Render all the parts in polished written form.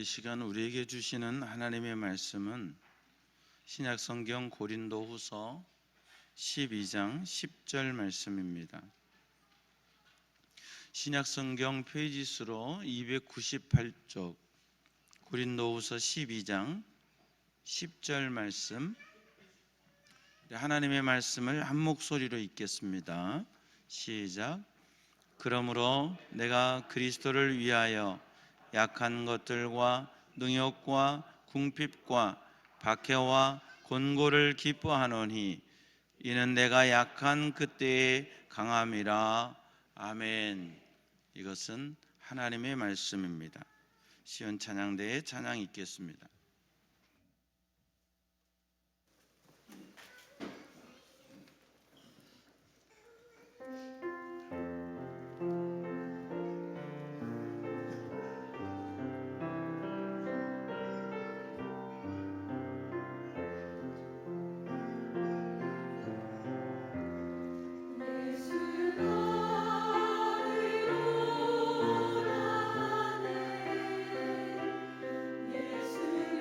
이 시간 우리에게 주시는 하나님의 말씀은 신약성경 고린도후서 12장 10절 말씀입니다. 신약성경 페이지 수로 298쪽 고린도후서 12장 10절 말씀, 하나님의 말씀을 한 목소리로 읽겠습니다. 시작. 그러므로 내가 그리스도를 위하여 약한 것들과 능욕과 궁핍과 박해와 곤고를 기뻐하노니 이는 내가 약한 그때의 강함이라. 아멘. 이것은 하나님의 말씀입니다. 시온 찬양대의 찬양 읽겠습니다. 예수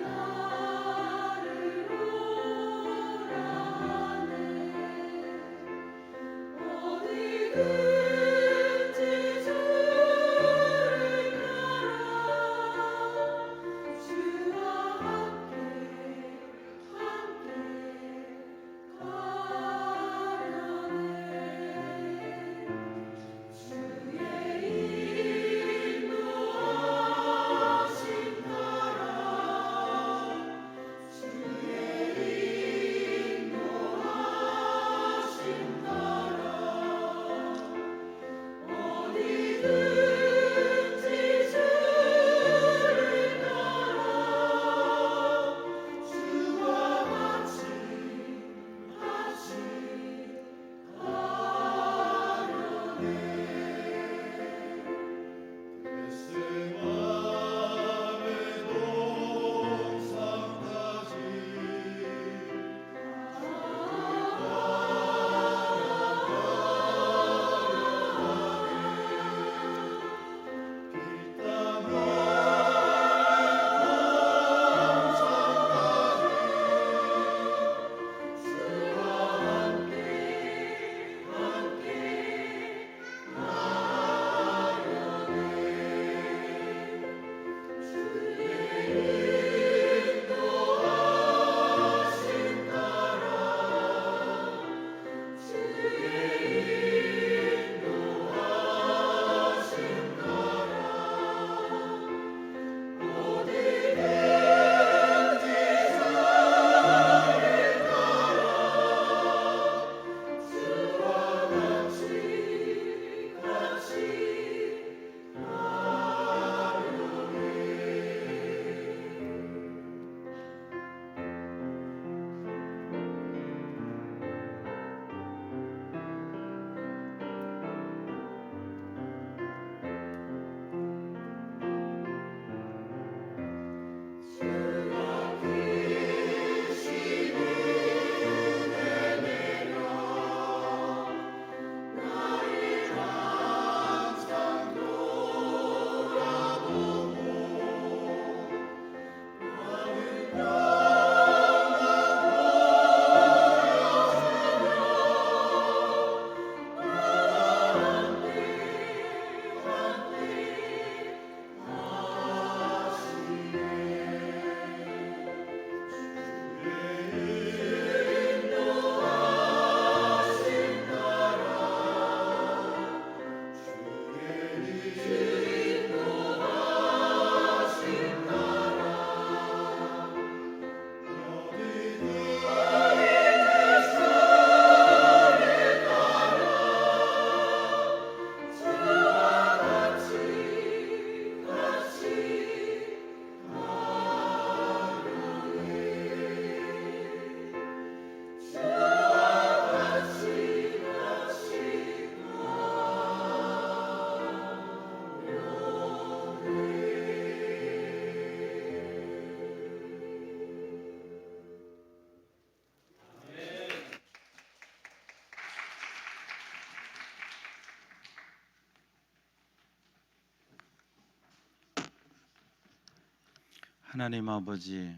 하나님 아버지,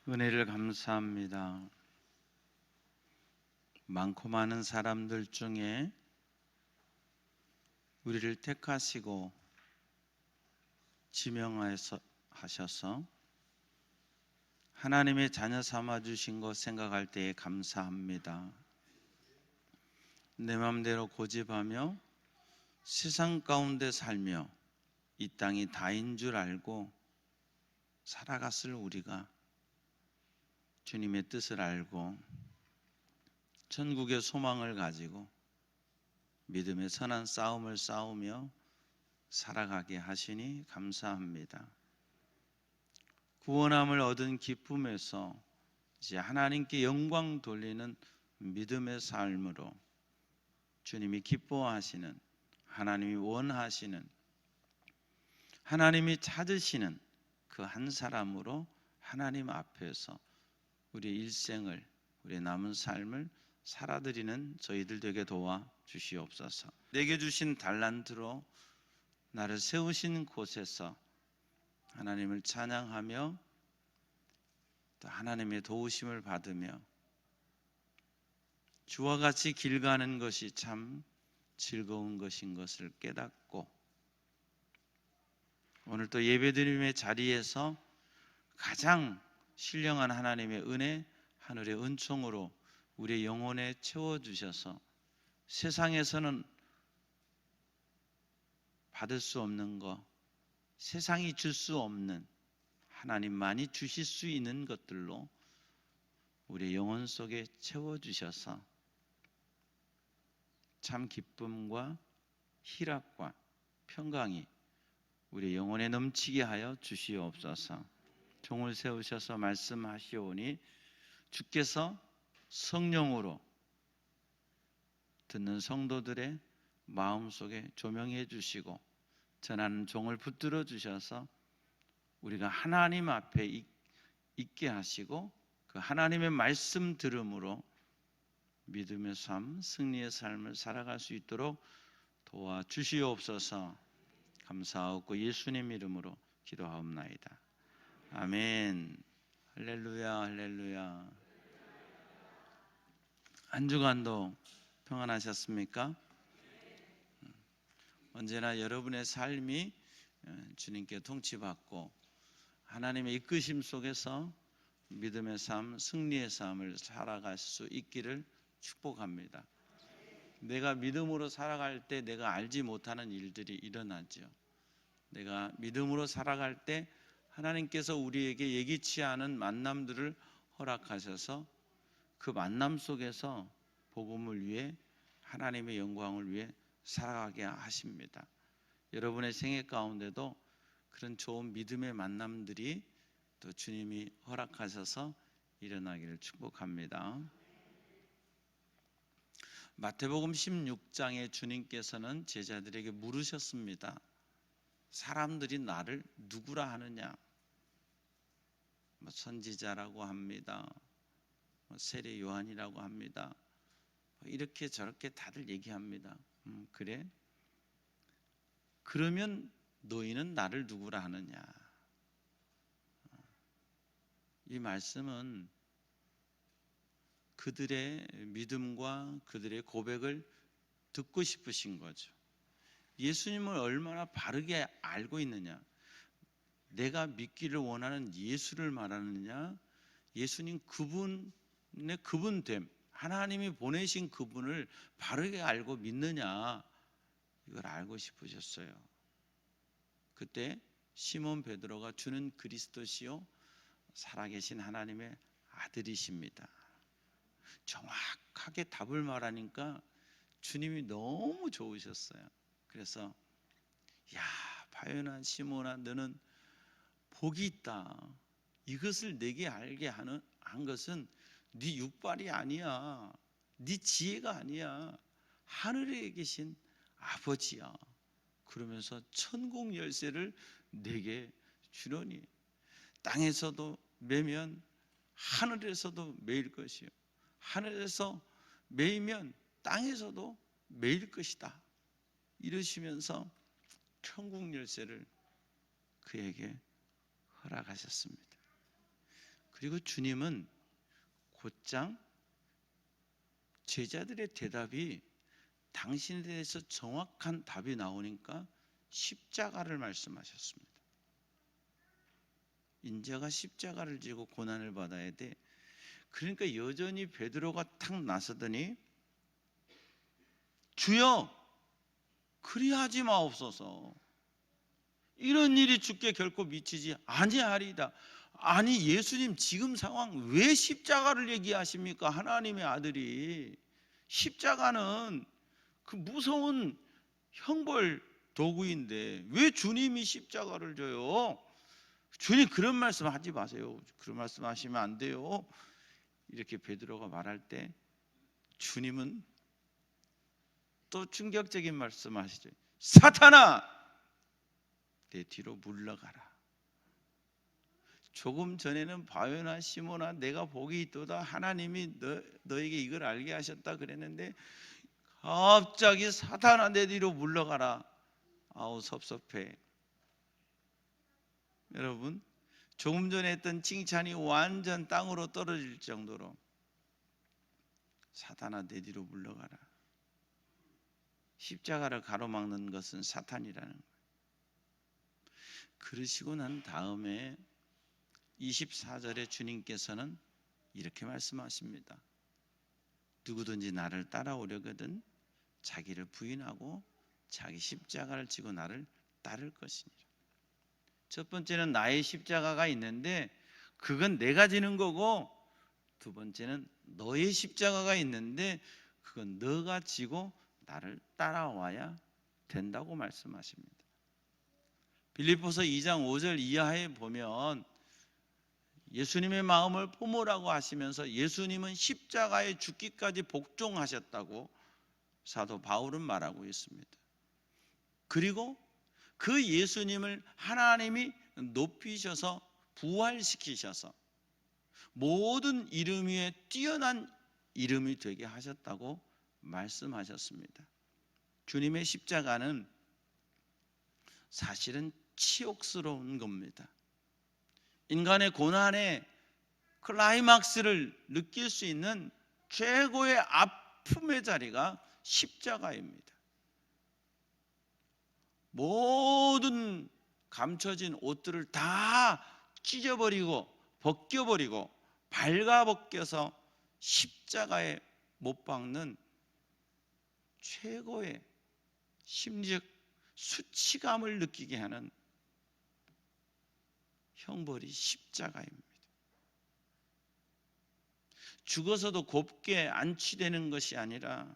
은혜를 감사합니다. 많고 많은 사람들 중에 우리를 택하시고 지명하셔서 하나님의 자녀 삼아 주신 것 생각할 때에 감사합니다. 내 맘대로 고집하며 세상 가운데 살며 이 땅이 다인 줄 알고 살아갔을 우리가 주님의 뜻을 알고 천국의 소망을 가지고 믿음의 선한 싸움을 싸우며 살아가게 하시니 감사합니다. 구원함을 얻은 기쁨에서 이제 하나님께 영광 돌리는 믿음의 삶으로 주님이 기뻐하시는, 하나님이 원하시는, 하나님이 찾으시는 그 한 사람으로 하나님 앞에서 우리의 일생을, 우리의 남은 삶을 살아드리는 저희들 되게 도와 주시옵소서. 내게 주신 달란트로 나를 세우신 곳에서 하나님을 찬양하며 또 하나님의 도우심을 받으며 주와 같이 길 가는 것이 참 즐거운 것인 것을 깨닫고 오늘 또 예배드림의 자리에서 가장 신령한 하나님의 은혜, 하늘의 은총으로 우리의 영혼에 채워주셔서 세상에서는 받을 수 없는 것, 세상이 줄 수 없는 하나님만이 주실 수 있는 것들로 우리의 영혼 속에 채워주셔서 참 기쁨과 희락과 평강이 우리 영혼에 넘치게 하여 주시옵소서. 종을 세우셔서 말씀하시오니 주께서 성령으로 듣는 성도들의 마음속에 조명해 주시고 전하는 종을 붙들어 주셔서 우리가 하나님 앞에 있게 하시고 그 하나님의 말씀 들음으로 믿음의 삶, 승리의 삶을 살아갈 수 있도록 도와주시옵소서. 감사하고 예수님 이름으로 기도하옵나이다. 아멘. 할렐루야, 할렐루야. 한 주간도 평안하셨습니까? 언제나 여러분의 삶이 주님께 통치받고 하나님의 이끄심 속에서 믿음의 삶, 승리의 삶을 살아갈 수 있기를 축복합니다. 내가 믿음으로 살아갈 때 내가 알지 못하는 일들이 일어나죠. 내가 믿음으로 살아갈 때 하나님께서 우리에게 예기치 않은 만남들을 허락하셔서 그 만남 속에서 복음을 위해 하나님의 영광을 위해 살아가게 하십니다. 여러분의 생애 가운데도 그런 좋은 믿음의 만남들이 또 주님이 허락하셔서 일어나기를 축복합니다. 마태복음 16장에 주님께서는 제자들에게 물으셨습니다. 사람들이 나를 누구라 하느냐? 선지자라고 합니다. 세례 요한이라고 합니다. 이렇게 저렇게 다들 얘기합니다. 그래? 그러면 너희는 나를 누구라 하느냐? 이 말씀은 그들의 믿음과 그들의 고백을 듣고 싶으신 거죠. 예수님을 얼마나 바르게 알고 있느냐? 내가 믿기를 원하는 예수를 말하느냐? 예수님 그분의 그분됨, 하나님이 보내신 그분을 바르게 알고 믿느냐? 이걸 알고 싶으셨어요. 그때 시몬 베드로가 주는 그리스도시요 살아계신 하나님의 아들이십니다. 정확하게 답을 말하니까 주님이 너무 좋으셨어요. 그래서 야, 바요나 시몬아, 너는 복이 있다. 이것을 내게 알게 한 것은 네 육발이 아니야. 네 지혜가 아니야. 하늘에 계신 아버지야. 그러면서 천국 열쇠를 내게 주노니 땅에서도 매면 하늘에서도 매일 것이요 하늘에서 매이면 땅에서도 매일 것이다. 이러시면서 천국 열쇠를 그에게 허락하셨습니다. 그리고 주님은 곧장 제자들의 대답이 당신에 대해서 정확한 답이 나오니까 십자가를 말씀하셨습니다. 인자가 십자가를 지고 고난을 받아야 돼. 그러니까 여전히 베드로가 탁 나서더니 주여 그리하지 마옵소서. 이런 일이 주께 결코 미치지 아니하리이다. 아니 예수님 지금 상황 왜 십자가를 얘기하십니까? 하나님의 아들이 십자가는 그 무서운 형벌 도구인데 왜 주님이 십자가를 져요? 주님 그런 말씀 하지 마세요. 그런 말씀 하시면 안 돼요. 이렇게 베드로가 말할 때 주님은 또 충격적인 말씀 하시죠. 사탄아 내 뒤로 물러가라. 조금 전에는 바요나 시모나 내가 복이 있도다 하나님이 너에게 이걸 알게 하셨다 그랬는데 갑자기 사탄아 내 뒤로 물러가라. 아우 섭섭해. 여러분 조금 전에 했던 칭찬이 완전 땅으로 떨어질 정도로 사탄아 내 뒤로 물러가라. 십자가를 가로막는 것은 사탄이라는 거예요. 그러시고 난 다음에 24절에 주님께서는 이렇게 말씀하십니다. 누구든지 나를 따라오려거든 자기를 부인하고 자기 십자가를 지고 나를 따를 것이니라. 첫 번째는 나의 십자가가 있는데 그건 내가 지는 거고, 두 번째는 너의 십자가가 있는데 그건 너가 지고 나를 따라와야 된다고 말씀하십니다. 빌립보서 2장 5절 이하에 보면 예수님의 마음을 품으라고 하시면서 예수님은 십자가에 죽기까지 복종하셨다고 사도 바울은 말하고 있습니다. 그리고 그 예수님을 하나님이 높이셔서 부활시키셔서 모든 이름 위에 뛰어난 이름이 되게 하셨다고 말씀하셨습니다. 주님의 십자가는 사실은 치욕스러운 겁니다. 인간의 고난의 클라이막스를 느낄 수 있는 최고의 아픔의 자리가 십자가입니다. 모든 감춰진 옷들을 다 찢어버리고 벗겨버리고 발가벗겨서 십자가에 못 박는 최고의 심리적 수치감을 느끼게 하는 형벌이 십자가입니다. 죽어서도 곱게 안치되는 것이 아니라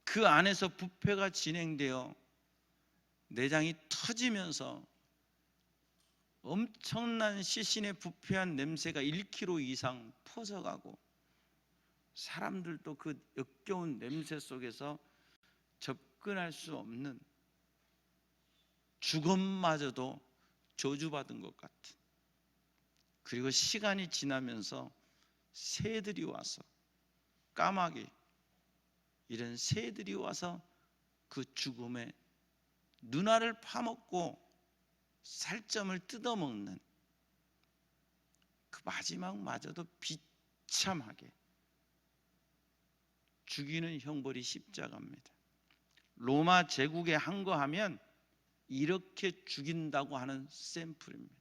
그 안에서 부패가 진행되어 내장이 터지면서 엄청난 시신의 부패한 냄새가 1km 이상 퍼져가고 사람들도 그 역겨운 냄새 속에서 접근할 수 없는, 죽음마저도 저주받은 것 같은, 그리고 시간이 지나면서 새들이 와서, 까마귀 이런 새들이 와서 그 죽음에 눈알을 파먹고 살점을 뜯어먹는 그 마지막마저도 비참하게 죽이는 형벌이 십자가입니다. 로마 제국에 항거하면 이렇게 죽인다고 하는 샘플입니다.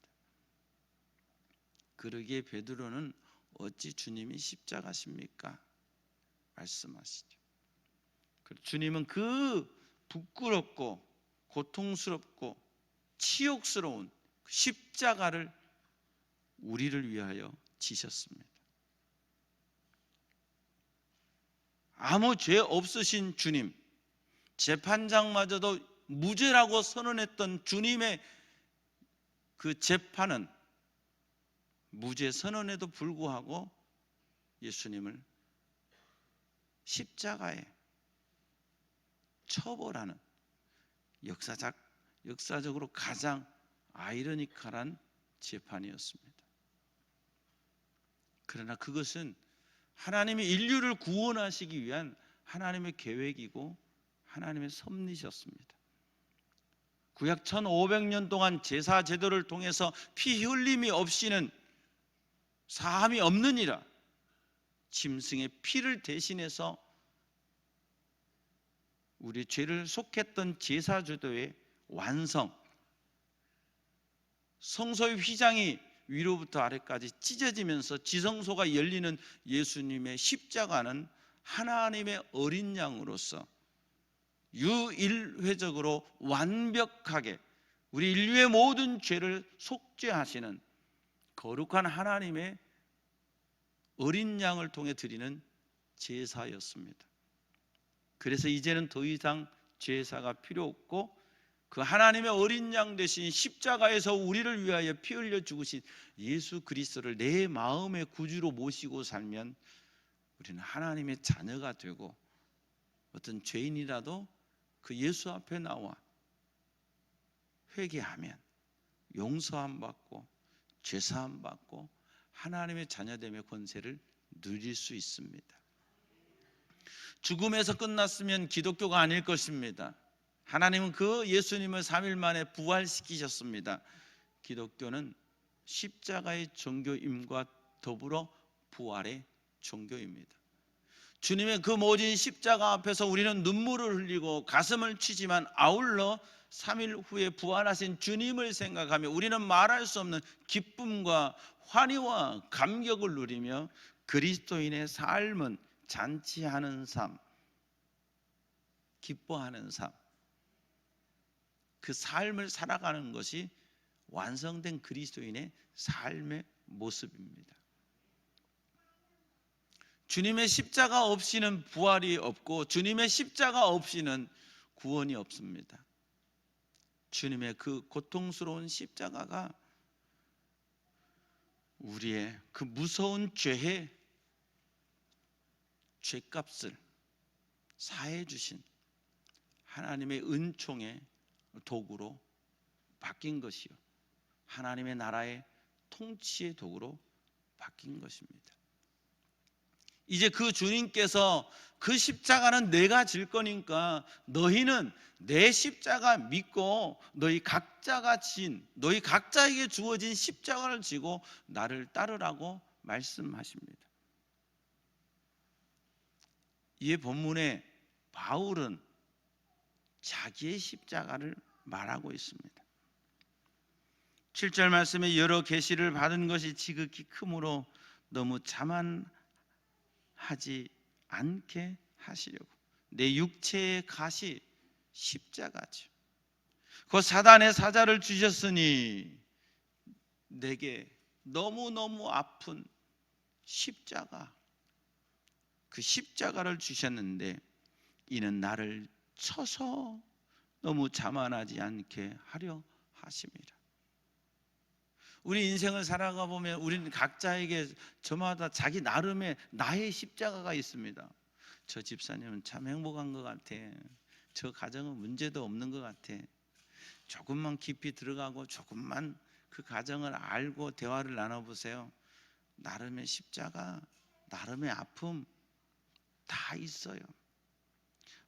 그러기에 베드로는 어찌 주님이 십자가십니까? 말씀하시죠. 주님은 그 부끄럽고 고통스럽고 치욕스러운 십자가를 우리를 위하여 지셨습니다. 아무 죄 없으신 주님, 재판장마저도 무죄라고 선언했던 주님의 그 재판은 무죄 선언에도 불구하고 예수님을 십자가에 처벌하는 역사적으로 가장 아이러니컬한 재판이었습니다. 그러나 그것은 하나님이 인류를 구원하시기 위한 하나님의 계획이고 하나님의 섭리셨습니다. 구약 1500년 동안 제사 제도를 통해서 피 흘림이 없이는 사함이 없느니라. 짐승의 피를 대신해서 우리 죄를 속했던 제사 제도의 완성, 성소의 휘장이 위로부터 아래까지 찢어지면서 지성소가 열리는 예수님의 십자가는 하나님의 어린 양으로서 유일회적으로 완벽하게 우리 인류의 모든 죄를 속죄하시는 거룩한 하나님의 어린 양을 통해 드리는 제사였습니다. 그래서 이제는 더 이상 제사가 필요 없고 그 하나님의 어린 양 대신 십자가에서 우리를 위하여 피 흘려 죽으신 예수 그리스도를 내 마음의 구주로 모시고 살면 우리는 하나님의 자녀가 되고 어떤 죄인이라도 그 예수 앞에 나와 회개하면 용서함 받고 죄사함 받고 하나님의 자녀됨의 권세를 누릴 수 있습니다. 죽음에서 끝났으면 기독교가 아닐 것입니다. 하나님은 그 예수님을 3일 만에 부활시키셨습니다. 기독교는 십자가의 종교임과 더불어 부활의 종교입니다. 주님의 그 모진 십자가 앞에서 우리는 눈물을 흘리고 가슴을 치지만 아울러 3일 후에 부활하신 주님을 생각하며 우리는 말할 수 없는 기쁨과 환희와 감격을 누리며 그리스도인의 삶은 잔치하는 삶, 기뻐하는 삶, 그 삶을 살아가는 것이 완성된 그리스도인의 삶의 모습입니다. 주님의 십자가 없이는 부활이 없고 주님의 십자가 없이는 구원이 없습니다. 주님의 그 고통스러운 십자가가 우리의 그 무서운 죄의 죄값을 사해 주신 하나님의 은총의 도구로 바뀐 것이요, 하나님의 나라의 통치의 도구로 바뀐 것입니다. 이제 그 주님께서 그 십자가는 내가 질 거니까 너희는 내 십자가 믿고 너희 각자에게 주어진 십자가를 지고 나를 따르라고 말씀하십니다. 이 본문에 바울은 자기의 십자가를 말하고 있습니다. 7절 말씀에 여러 계시를 받은 것이 지극히 크므로 너무 자만하지 않게 하시려고 내 육체의 가시 십자가죠. 그 사단의 사자를 주셨으니 내게 너무너무 아픈 십자가, 그 십자가를 주셨는데 이는 나를 쳐서 너무 자만하지 않게 하려 하심이라. 우리 인생을 살아가 보면 우리는 각자에게 저마다 자기 나름의 나의 십자가가 있습니다. 저 집사님은 참 행복한 것 같아. 저 가정은 문제도 없는 것 같아. 조금만 깊이 들어가고 조금만 그 가정을 알고 대화를 나눠보세요. 나름의 십자가, 나름의 아픔 다 있어요.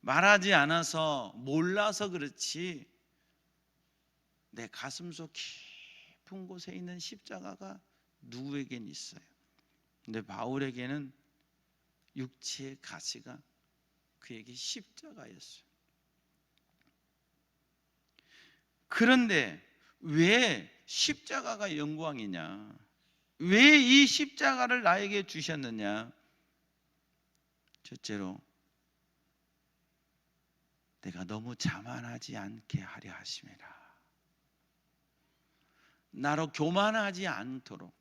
말하지 않아서 몰라서 그렇지 내 가슴속 깊은 곳에 있는 십자가가 누구에겐 있어요. 근데 바울에게는 육체의 가시가 그에게 십자가였어요. 그런데 왜 십자가가 영광이냐? 왜 이 십자가를 나에게 주셨느냐? 첫째로 내가 너무 자만하지 않게 하려 하심이라. 나로 교만하지 않도록.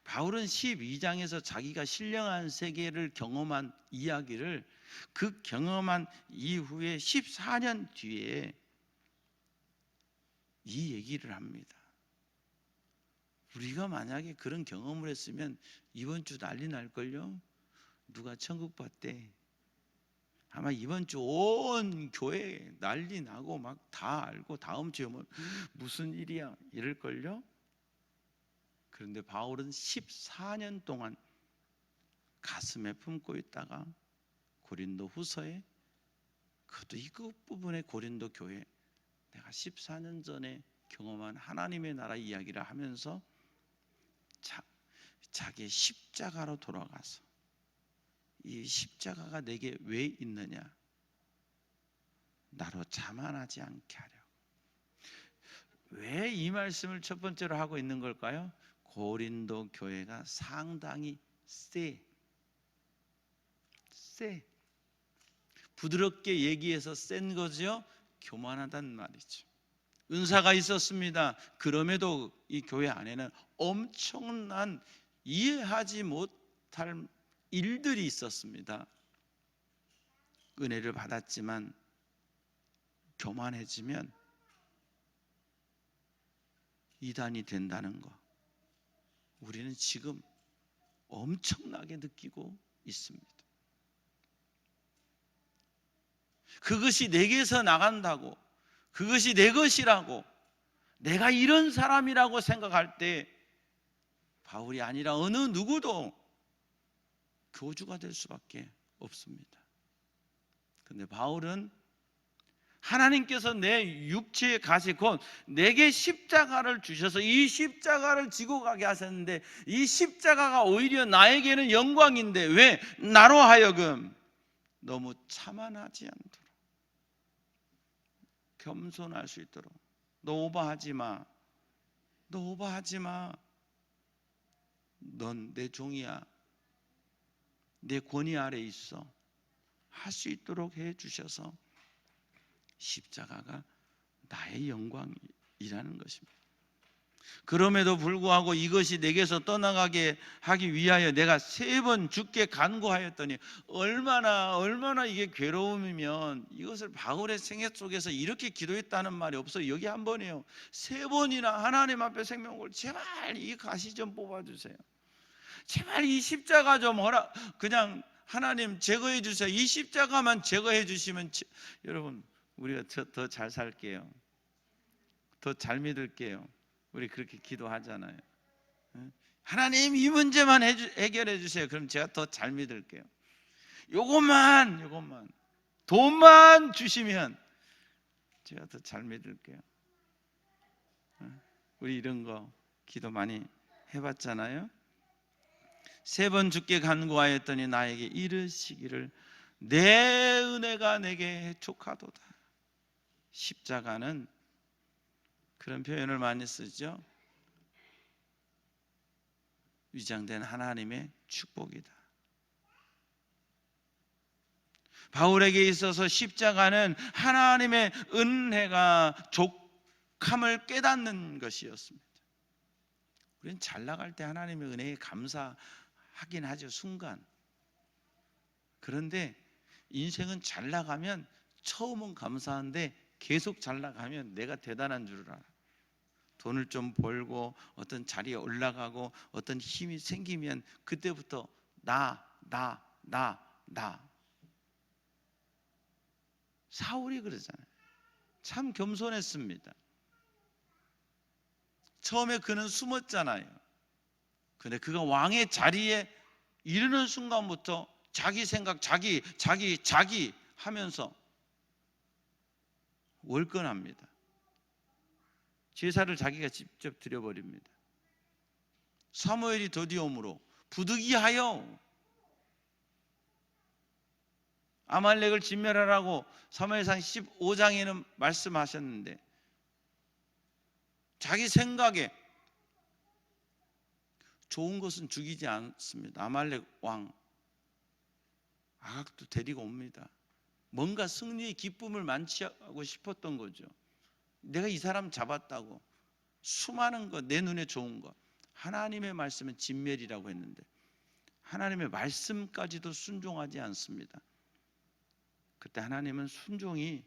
바울은 12장에서 자기가 신령한 세계를 경험한 이야기를 그 경험한 이후에 14년 뒤에 이 얘기를 합니다. 우리가 만약에 그런 경험을 했으면 이번 주 난리 날걸요? 누가 천국 봤대? 아마 이번 주 온 교회 난리 나고 막 다 알고 다음 주에 뭐 무슨 일이야 이럴걸요? 그런데 바울은 14년 동안 가슴에 품고 있다가 고린도 후서에 그것도 이 끝부분에 고린도 교회 내가 14년 전에 경험한 하나님의 나라 이야기를 하면서 자기의 십자가로 돌아가서 이 십자가가 내게 왜 있느냐, 나로 자만하지 않게 하려. 왜 이 말씀을 첫 번째로 하고 있는 걸까요? 고린도 교회가 상당히 세. 부드럽게 얘기해서 센 거죠. 교만하단 말이죠. 은사가 있었습니다. 그럼에도 이 교회 안에는 엄청난 이해하지 못할 일들이 있었습니다. 은혜를 받았지만 교만해지면 이단이 된다는 거, 우리는 지금 엄청나게 느끼고 있습니다. 그것이 내게서 나간다고, 그것이 내 것이라고, 내가 이런 사람이라고 생각할 때 바울이 아니라 어느 누구도 교주가 될 수밖에 없습니다. 그런데 바울은 하나님께서 내 육체의 가시, 곧 내게 십자가를 주셔서 이 십자가를 지고 가게 하셨는데, 이 십자가가 오히려 나에게는 영광인데 왜 나로 하여금 너무 자만하지 않도록, 겸손할 수 있도록. 너 오버하지 마. 너 오버하지 마. 넌 내 종이야. 내 권위 아래 있어. 할 수 있도록 해 주셔서 십자가가 나의 영광이라는 것입니다. 그럼에도 불구하고 이것이 내게서 떠나가게 하기 위하여 내가 3번 주께 간구하였더니, 얼마나 이게 괴로움이면 이것을 바울의 생애 속에서 이렇게 기도했다는 말이 없어요. 여기 한 번이에요. 3번이나 하나님 앞에 생명을, 제발 이 가시 좀 뽑아주세요. 제발 이 십자가 좀 그냥 하나님 제거해 주세요. 이 십자가만 제거해 주시면 여러분, 우리가 더 잘 살게요. 더 잘 믿을게요. 우리 그렇게 기도하잖아요. 하나님 이 문제만 해결해 주세요. 그럼 제가 더 잘 믿을게요. 요것만 돈만 주시면 제가 더 잘 믿을게요. 우리 이런 거 기도 많이 해봤잖아요. 3번 주께 간구하였더니 나에게 이르시기를 내 은혜가 내게 족하도다. 십자가는 그런 표현을 많이 쓰죠. 위장된 하나님의 축복이다. 바울에게 있어서 십자가는 하나님의 은혜가 족함을 깨닫는 것이었습니다. 우리는 잘 나갈 때 하나님의 은혜에 감사하긴 하죠, 순간. 그런데 인생은 잘 나가면 처음은 감사한데 계속 잘 나가면 내가 대단한 줄 알아. 돈을 좀 벌고 어떤 자리에 올라가고 어떤 힘이 생기면 그때부터 나. 사울이 그러잖아요. 참 겸손했습니다. 처음에 그는 숨었잖아요. 근데 그가 왕의 자리에 이르는 순간부터 자기 생각, 자기 하면서 월권합니다. 제사를 자기가 직접 드려버립니다. 사무엘이 더디옴으로 부득이하여 아말렉을 진멸하라고 사무엘상 15장에는 말씀하셨는데, 자기 생각에 좋은 것은 죽이지 않습니다. 아말렉 왕 아각도 데리고 옵니다. 뭔가 승리의 기쁨을 만취하고 싶었던 거죠. 내가 이 사람 잡았다고, 수많은 것, 내 눈에 좋은 것. 하나님의 말씀은 진멸이라고 했는데 하나님의 말씀까지도 순종하지 않습니다. 그때 하나님은 순종이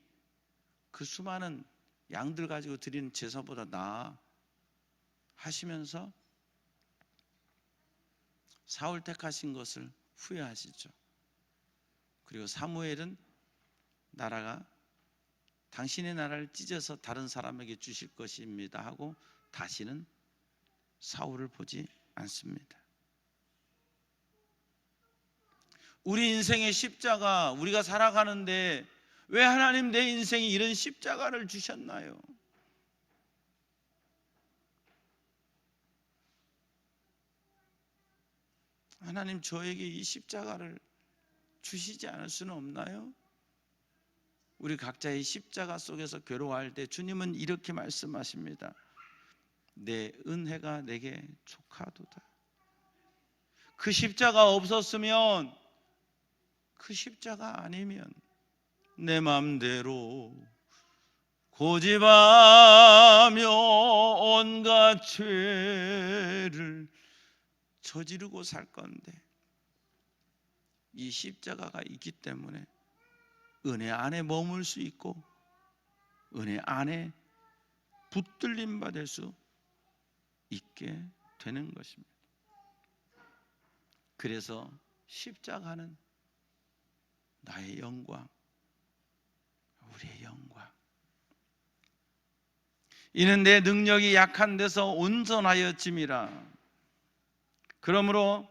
그 수많은 양들 가지고 드리는 제사보다 나아 하시면서 사울 택하신 것을 후회하시죠. 그리고 사무엘은 나라가 당신의 나라를 찢어서 다른 사람에게 주실 것입니다 하고 다시는 사울을 보지 않습니다. 우리 인생의 십자가, 우리가 살아가는데 왜 하나님 내 인생에 이런 십자가를 주셨나요? 하나님 저에게 이 십자가를 주시지 않을 수는 없나요? 우리 각자의 십자가 속에서 괴로워할 때 주님은 이렇게 말씀하십니다. 내 은혜가 내게 족하도다. 그 십자가 없었으면, 그 십자가 아니면 내 맘대로 고집하며 온갖 죄를 저지르고 살 건데, 이 십자가가 있기 때문에 은혜 안에 머물 수 있고 은혜 안에 붙들림 받을 수 있게 되는 것입니다. 그래서 십자가는 나의 영광, 우리의 영광. 이는 내 능력이 약한 데서 온전하여짐이라. 그러므로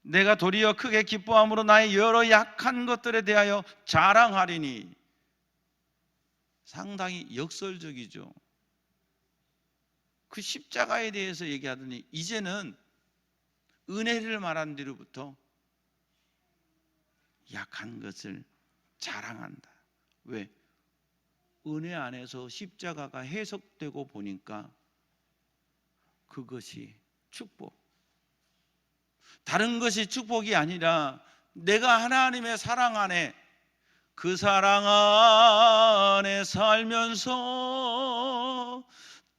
내가 도리어 크게 기뻐함으로 나의 여러 약한 것들에 대하여 자랑하리니. 상당히 역설적이죠. 그 십자가에 대해서 얘기하더니 이제는 은혜를 말한 뒤로부터 약한 것을 자랑한다. 왜? 은혜 안에서 십자가가 해석되고 보니까 그것이 축복. 다른 것이 축복이 아니라 내가 하나님의 사랑 안에, 그 사랑 안에 살면서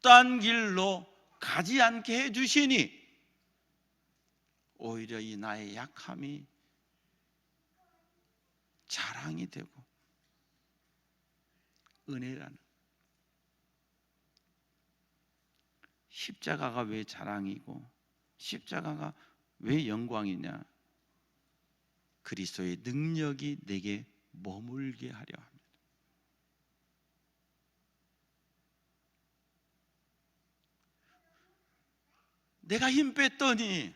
딴 길로 가지 않게 해주시니 오히려 이 나의 약함이 자랑이 되고 은혜라는. 십자가가 왜 자랑이고 십자가가 왜 영광이냐? 그리스도의 능력이 내게 머물게 하려 합니다. 내가 힘 뺐더니,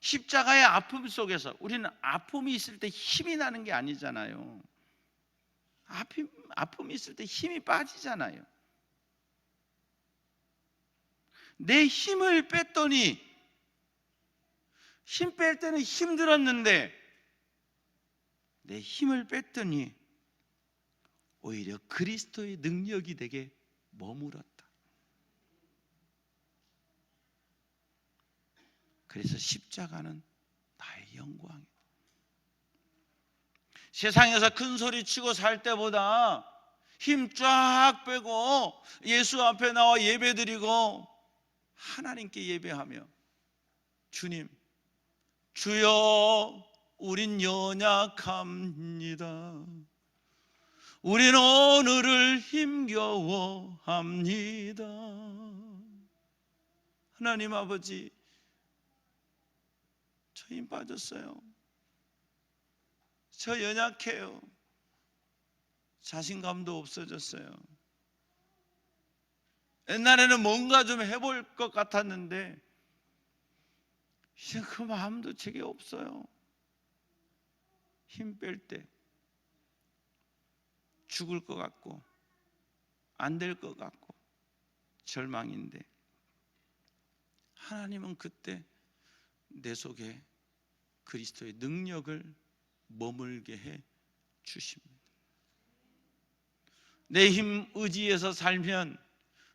십자가의 아픔 속에서, 우리는 아픔이 있을 때 힘이 나는 게 아니잖아요. 아픔이 있을 때 힘이 빠지잖아요. 내 힘을 뺐더니, 힘 뺄 때는 힘들었는데 내 힘을 뺐더니 오히려 그리스도의 능력이 내게 머물었다. 그래서 십자가는 나의 영광이다. 세상에서 큰 소리 치고 살 때보다 힘 쫙 빼고 예수 앞에 나와 예배드리고 하나님께 예배하며, 주님, 주여 우린 연약합니다. 우린 오늘을 힘겨워합니다. 하나님 아버지, 저 힘 빠졌어요. 저 연약해요. 자신감도 없어졌어요. 옛날에는 뭔가 좀 해볼 것 같았는데 이제 그 마음도 제게 없어요. 힘 뺄 때 죽을 것 같고 안 될 것 같고 절망인데, 하나님은 그때 내 속에 그리스도의 능력을 머물게 해 주십니다. 내 힘 의지에서 살면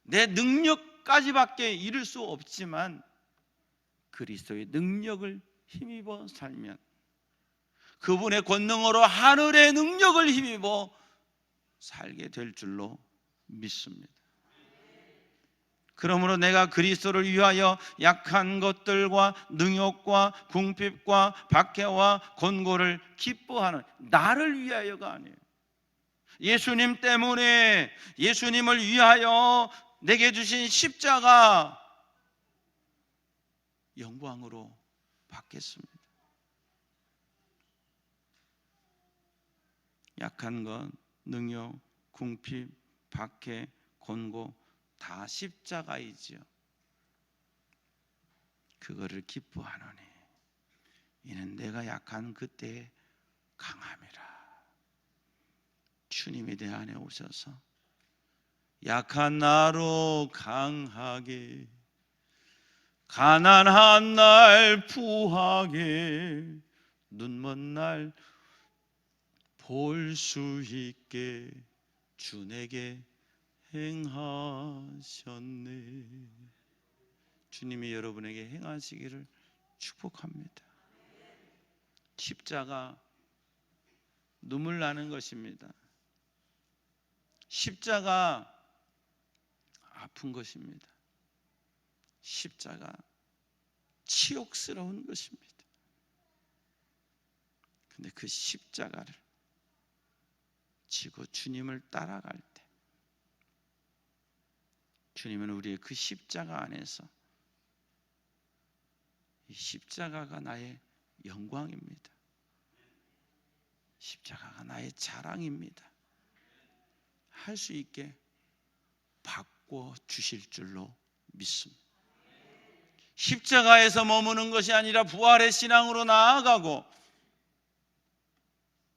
내 능력까지밖에 이룰 수 없지만 그리스도의 능력을 힘입어 살면 그분의 권능으로 하늘의 능력을 힘입어 살게 될 줄로 믿습니다. 그러므로 내가 그리스도를 위하여 약한 것들과 능욕과 궁핍과 박해와 곤고를 기뻐하는, 나를 위하여가 아니에요. 예수님 때문에, 예수님을 위하여 내게 주신 십자가 영광으로 받겠습니다. 약한 것, 능욕, 궁핍, 박해, 곤고 다 십자가이지요. 그거를 기뻐하노니 이는 내가 약한 그때의 강함이라. 주님이 내 안에 오셔서 약한 나로 강하게, 가난한 날 부하게, 눈먼 날 볼 수 있게 주 내게 행하셨네. 주님이 여러분에게 행하시기를 축복합니다. 십자가 눈물 나는 것입니다. 십자가 아픈 것입니다. 십자가 치욕스러운 것입니다. 근데 그 십자가를 지고 주님을 따라갈 때 주님은 우리의 그 십자가 안에서 이 십자가가 나의 영광입니다. 십자가가 나의 자랑입니다. 할 수 있게 바꿔 주실 줄로 믿습니다. 십자가에서 머무는 것이 아니라 부활의 신앙으로 나아가고,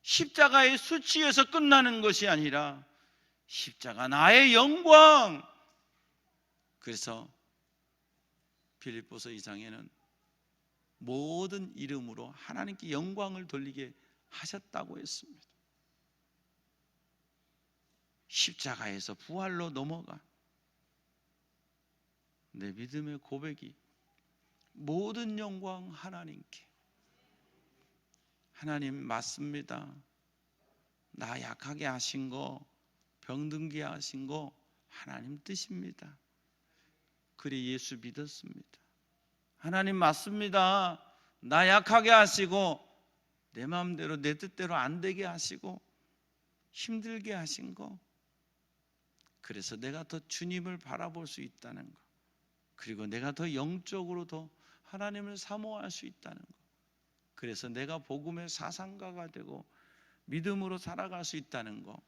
십자가의 수치에서 끝나는 것이 아니라 십자가 나의 영광. 그래서 빌립보서 2장에는 모든 이름으로 하나님께 영광을 돌리게 하셨다고 했습니다. 십자가에서 부활로 넘어가 내 믿음의 고백이 모든 영광 하나님께. 하나님 맞습니다. 나 약하게 하신 거, 병들게 하신 거 하나님 뜻입니다. 그래 예수 믿었습니다. 하나님 맞습니다. 나 약하게 하시고 내 마음대로 내 뜻대로 안 되게 하시고 힘들게 하신 거, 그래서 내가 더 주님을 바라볼 수 있다는 거, 그리고 내가 더 영적으로 더 하나님을 사모할 수 있다는 거, 그래서 내가 복음의 사상가가 되고 믿음으로 살아갈 수 있다는 거,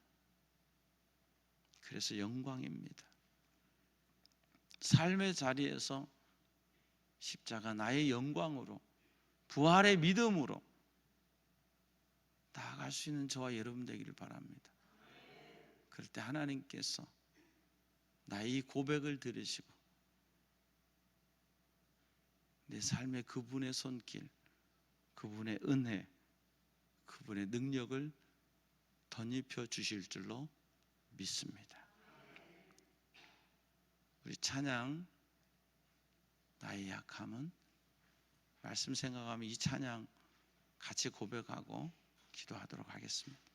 그래서 영광입니다. 삶의 자리에서 십자가 나의 영광으로, 부활의 믿음으로 나아갈 수 있는 저와 여러분 되기를 바랍니다. 그럴 때 하나님께서 나의 이 고백을 들으시고 내 삶에 그분의 손길, 그분의 은혜, 그분의 능력을 덧입혀 주실 줄로 믿습니다. 우리 찬양 나의 약함은, 말씀 생각하면 이 찬양 같이 고백하고 기도하도록 하겠습니다.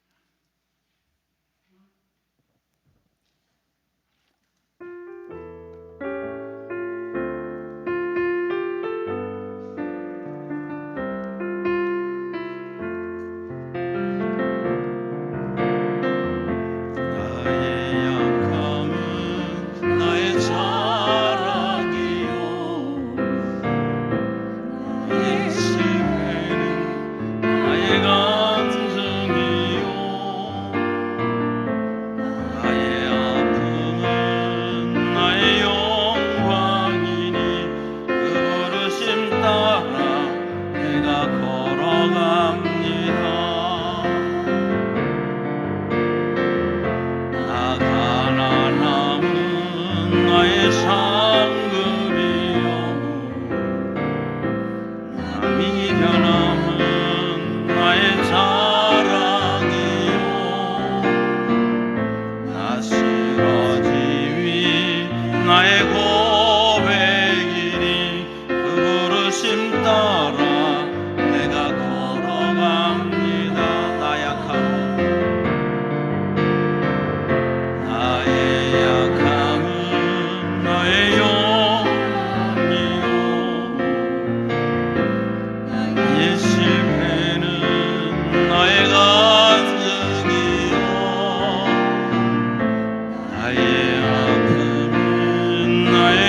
나의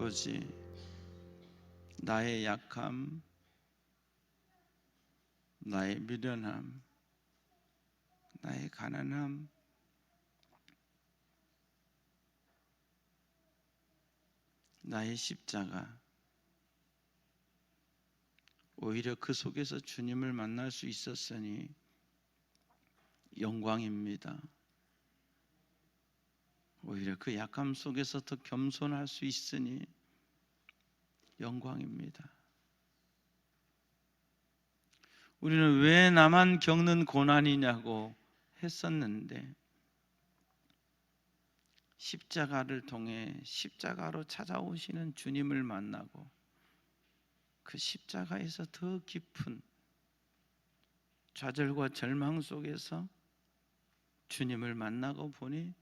아버지, 나의 약함, 나의 미련함, 나의 가난함, 나의 십자가, 오히려 그 속에서 주님을 만날 수 있었으니 영광입니다. 오히려 그 약함 속에서 더 겸손할 수 있으니 영광입니다. 우리는 왜 나만 겪는 고난이냐고 했었는데, 십자가를 통해 십자가로 찾아오시는 주님을 만나고 그 십자가에서 더 깊은 좌절과 절망 속에서 주님을 만나고 보니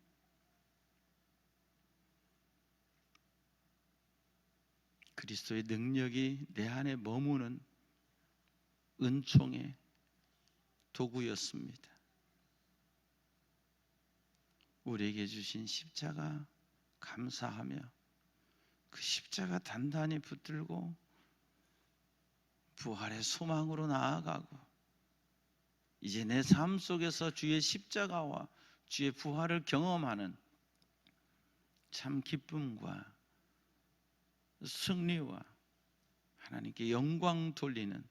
그리스도의 능력이 내 안에 머무는 은총의 도구였습니다. 우리에게 주신 십자가 감사하며 그 십자가 단단히 붙들고 부활의 소망으로 나아가고, 이제 내 삶 속에서 주의 십자가와 주의 부활을 경험하는 참 기쁨과 승리와 하나님께 영광 돌리는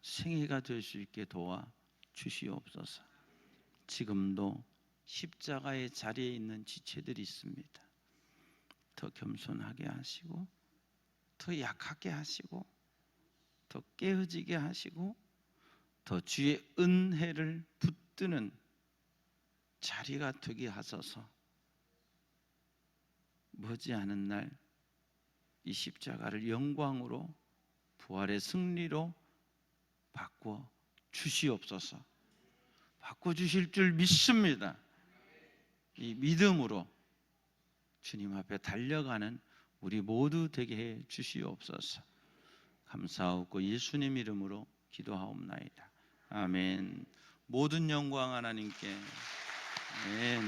생애가 될 수 있게 도와 주시옵소서. 지금도 십자가의 자리에 있는 지체들이 있습니다. 더 겸손하게 하시고, 더 약하게 하시고, 더 깨어지게 하시고, 더 주의 은혜를 붙드는 자리가 되게 하소서. 머지않은 날 이 십자가를 영광으로 부활의 승리로 바꿔 주시옵소서. 바꿔 주실 줄 믿습니다. 이 믿음으로 주님 앞에 달려가는 우리 모두 되게 해 주시옵소서. 감사하고 예수님 이름으로 기도하옵나이다. 아멘. 모든 영광 하나님께. 아멘.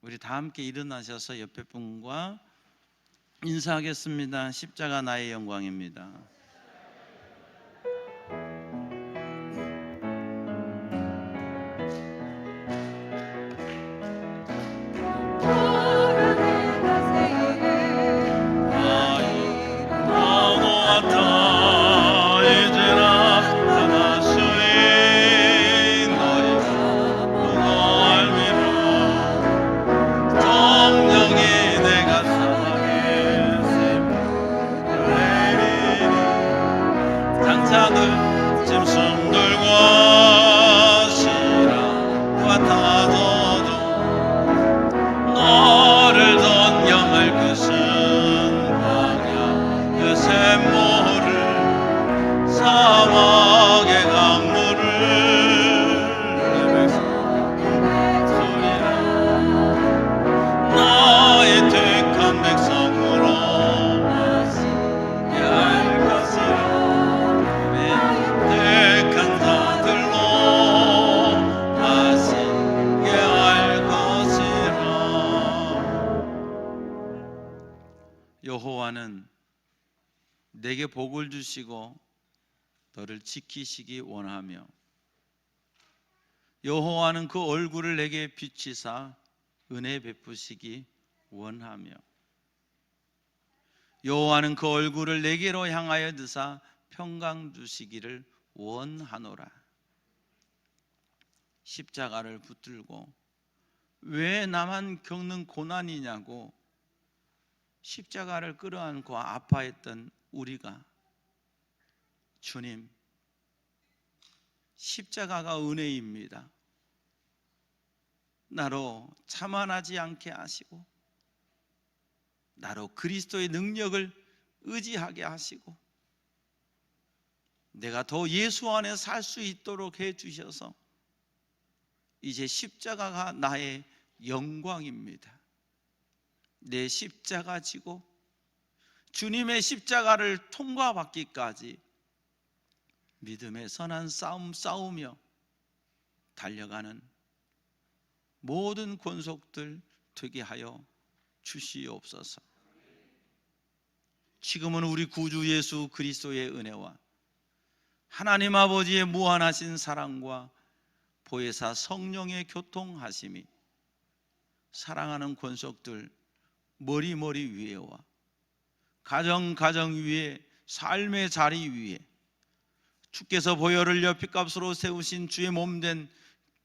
우리 다 함께 일어나셔서 옆에 분과 인사하겠습니다. 십자가 나의 영광입니다. 여호와는 내게 복을 주시고 너를 지키시기 원하며, 여호와는 그 얼굴을 내게 비치사 은혜 베푸시기 원하며, 여호와는 그 얼굴을 내게로 향하여 드사 평강 주시기를 원하노라. 십자가를 붙들고 왜 나만 겪는 고난이냐고 십자가를 끌어안고 아파했던 우리가, 주님, 십자가가 은혜입니다. 나로 자만하지 않게 하시고, 나로 그리스도의 능력을 의지하게 하시고, 내가 더 예수 안에 살 수 있도록 해 주셔서 이제 십자가가 나의 영광입니다. 내 십자가 지고 주님의 십자가를 통과받기까지 믿음의 선한 싸움 싸우며 달려가는 모든 권속들 되게 하여 주시옵소서. 지금은 우리 구주 예수 그리스도의 은혜와 하나님 아버지의 무한하신 사랑과 보혜사 성령의 교통하심이 사랑하는 권속들 머리 위에와 가정 위에 삶의 자리 위에 주께서 보혈을 흘려 핏값으로 세우신 주의 몸된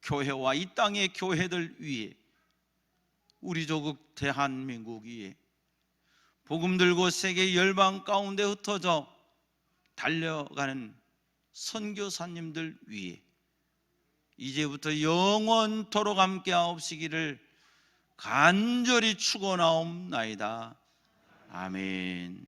교회와 이 땅의 교회들 위에 우리 조국 대한민국 위에 복음 들고 세계 열방 가운데 흩어져 달려가는 선교사님들 위에 이제부터 영원토록 함께 하옵시기를 간절히 축원하옵나이다. 아멘.